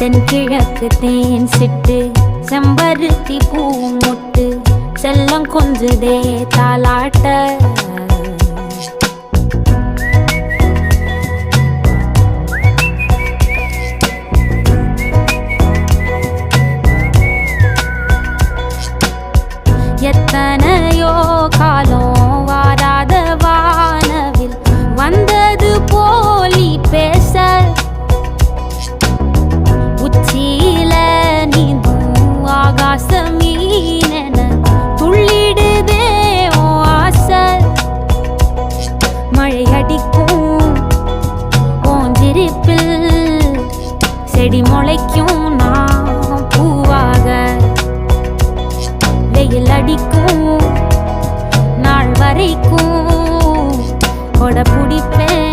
தென்கிழக்கு தேன் சிட்டு செம்பருத்தி பூ முட்டு செல்லம் கொஞ்சுதே தாலாட்ட எத்தனையோ காலம் வாராத வானவில் வந்தது போலி பேச உச்சியில நீந்தும் ஆகாச மீனென துள்ளிடுதே ஓ ஆசை மழை அடிக்கும் ஓஞ்சிருப்பில் செடி முளைக்கும் நான் பூவாக வெயில் அடிக்கும் நாள் வரைக்கும் கொடை பிடிப்பேன்